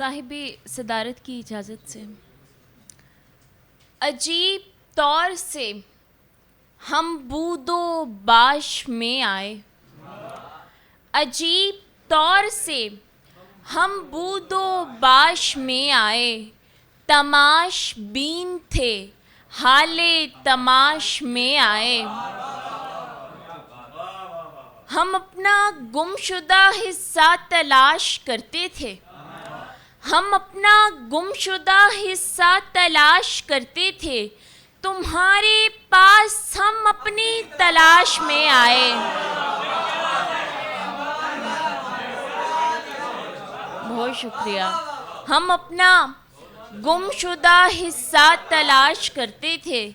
साहिबे सदारत की इजाज़त से। अजीब तौर से हम बूदो बाश में आए, अजीब तौर से हम बूदो बाश में आए, तमाश बीन थे हाले तमाश में आए। हम अपना गुमशुदा हिस्सा तलाश करते थे, हम अपना गुमशुदा हिस्सा तलाश करते थे, तुम्हारे पास हम अपनी तलाश में आए। बहुत शुक्रिया। हम अपना गुमशुदा हिस्सा तलाश करते थे,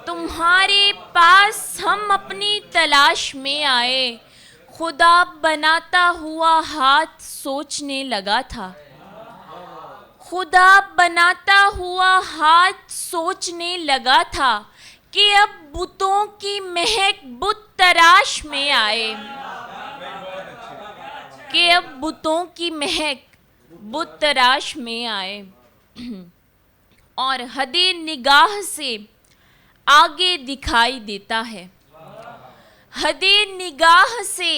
तुम्हारे पास हम अपनी तलाश में आए। खुदा बनाता हुआ हाथ सोचने लगा था, खुदा बनाता हुआ हाथ सोचने लगा था कि अब बुतों की महक बुत तराश में आए, कि अब बुतों की महक बुत तराश में आए। और हदे निगाह से आगे दिखाई देता है, हदे निगाह से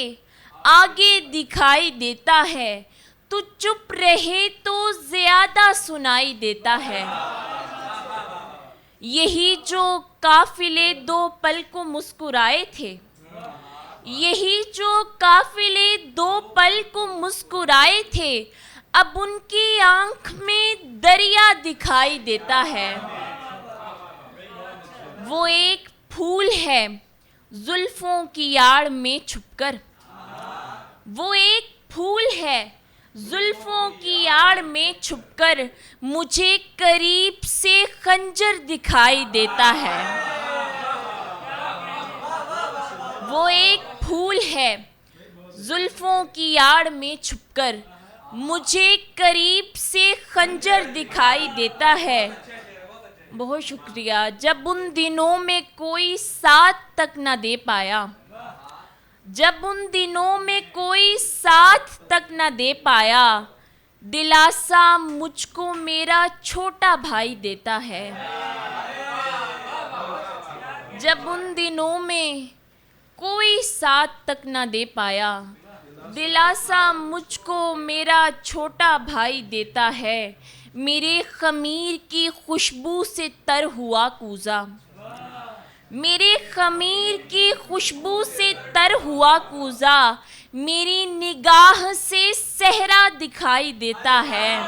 आगे दिखाई देता है, तू चुप रहे तो ज्यादा सुनाई देता है। यही जो काफिले दो पल को मुस्कुराए थे, यही जो काफिले दो पल को मुस्कुराए थे, अब उनकी आंख में दरिया दिखाई देता है। वो एक फूल है जुल्फों की आड़ में छुपकर, वो एक फूल है जुल्फों की आड़ में छुपकर, मुझे करीब से खंजर दिखाई देता है। वो एक फूल है जुल्फों की आड़ में छुपकर, मुझे करीब से खंजर दिखाई देता है। बहुत शुक्रिया। जब उन दिनों में कोई साथ तक न दे पाया, जब उन दिनों में कोई साथ तक न दे पाया, दिलासा मुझको मेरा छोटा भाई देता है। जब उन दिनों में कोई साथ तक न दे पाया, दिलासा मुझको मेरा छोटा भाई देता है। मेरे खमीर की खुशबू से तर हुआ कूज़ा, मेरे खमीर की खुशबू से तर हुआ कूज़ा, मेरी निगाह से सहरा दिखाई देता है।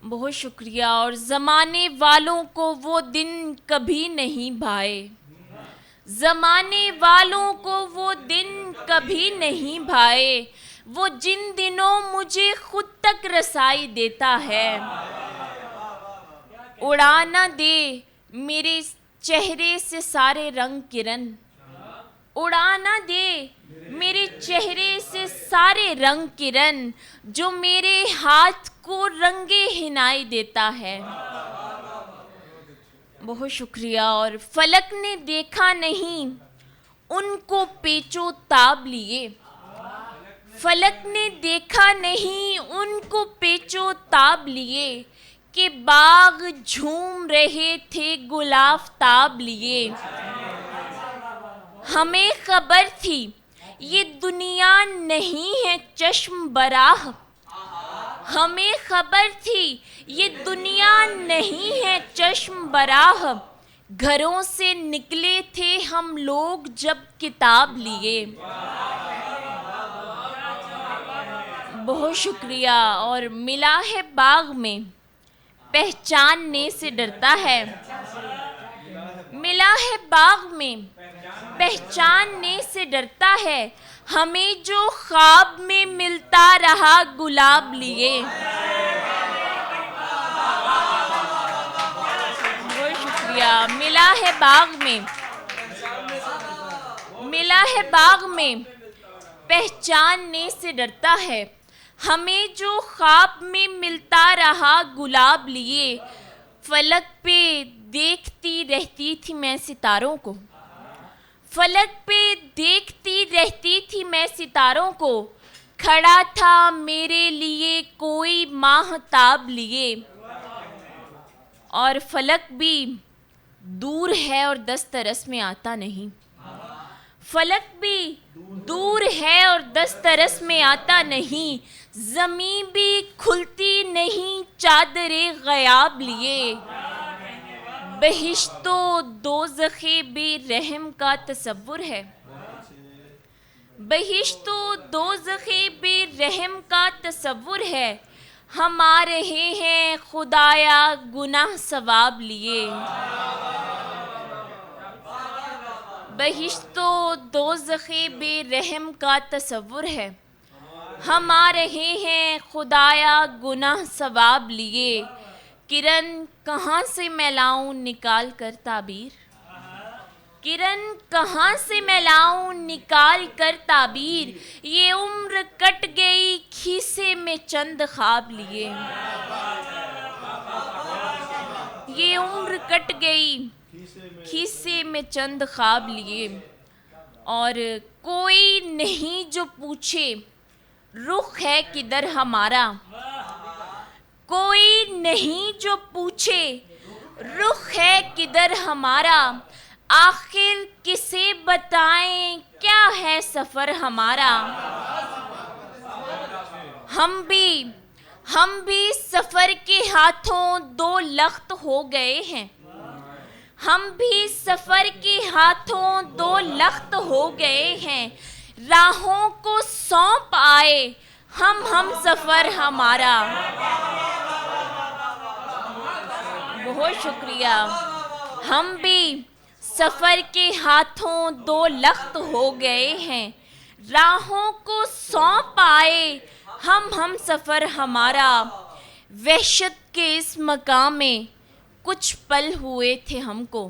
बहुत शुक्रिया। और ज़माने वालों को वो दिन कभी नहीं भाए, ज़माने वालों को वो दिन कभी नहीं भाए, वो जिन दिनों मुझे खुद तक रसाई देता है। उड़ा ना दे मेरे चेहरे से सारे रंग किरण, उड़ा ना दे मेरे चेहरे से सारे रंग किरण, जो मेरे हाथ को रंगे हिनाई देता है। बहुत शुक्रिया। और फलक ने देखा नहीं उनको पेचो ताब लिए, फलक ने देखा नहीं उनको पेचो ताब लिए, कि बाग झूम रहे थे गुलाफ्ताब लिए। हमें खबर थी ये दुनिया नहीं है चश्म बराह, हमें खबर थी ये दुनिया नहीं है चश्म बराह, घरों से निकले थे हम लोग जब किताब लिए। बहुत शुक्रिया। और मिला है बाग में पहचानने से डरता है, मिला है बाग में पहचानने से डरता है, हमें जो ख्वाब में मिलता रहा गुलाब लिए। बहुत शुक्रिया। मिला है बाग में, मिला है बाग में पहचानने से डरता है, हमें जो ख्वाब में मिलता रहा गुलाब लिए। फलक पे देखती रहती थी मैं सितारों को, फलक पे देखती रहती थी मैं सितारों को, खड़ा था मेरे लिए कोई माहताब लिए, और फलक भी दूर है और दस्तरस में आता नहीं। फलक भी दूर है और दस्तरस में आता नहीं, ज़मीं भी खुलती नहीं चादरे गयाब लिए। बहिश्तो दोज़खे बेरहम का तसव्वुर है, बहिश्तो दोज़खे बेरहम का तसव्वुर है। हम आ रहे हैं खुदाया गुनाह सवाब लिए। बहिश्तो दोज़खे बेरहम का तसव्वुर है, हम आ रहे हैं खुदाया गुनाह सवाब लिए। किरण कहाँ से मैं लाऊं निकाल कर ताबीर, किरण कहाँ से मैं लाऊं निकाल कर ताबीर। ये उम्र कट गई खीसे में चंद ख्वाब लिए, ये उम्र कट गई खीसे में चंद ख्वाब लिए। और कोई नहीं जो पूछे रुख है किधर हमारा, कोई नहीं जो पूछे रुख है किधर हमारा। आखिर किसे बताएं क्या है सफर हमारा। हम भी सफर के हाथों दो लख्त हो गए हैं, हम भी सफर के हाथों दो लख्त हो गए हैं। राहों को सौंप आए हम सफर हमारा। बहुत शुक्रिया। हम भी सफर के हाथों दो लख्त हो गए हैं, राहों को सौंप आए हम सफर हमारा। वहशत के इस मकाम में कुछ पल हुए थे हमको,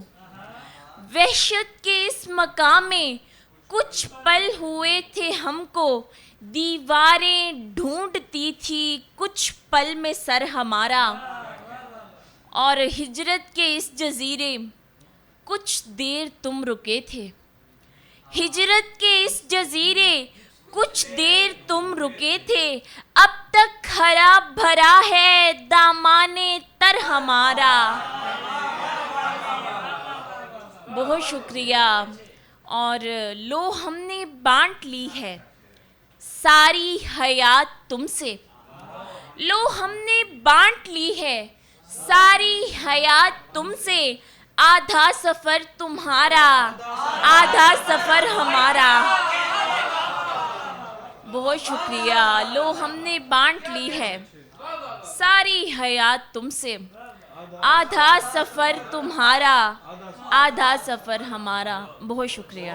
वहशत के इस मकाम में कुछ पल हुए थे हमको। दीवारें ढूंढती थी कुछ पल में सर हमारा। और हिजरत के इस जजीरे कुछ देर तुम रुके थे, हिजरत के इस जजीरे कुछ देर तुम रुके थे। अब तक हरा भरा है दामाने तर हमारा। बहुत शुक्रिया। और लो हमने बांट ली है सारी हयात तुमसे, लो हमने बांट ली है सारी हयात तुमसे। आधा सफर तुम्हारा आधा सफर हमारा। बहुत शुक्रिया। लो हमने बांट ली है सारी हयात तुमसे, आधा सफर तुम्हारा आधा सफर हमारा। बहुत शुक्रिया।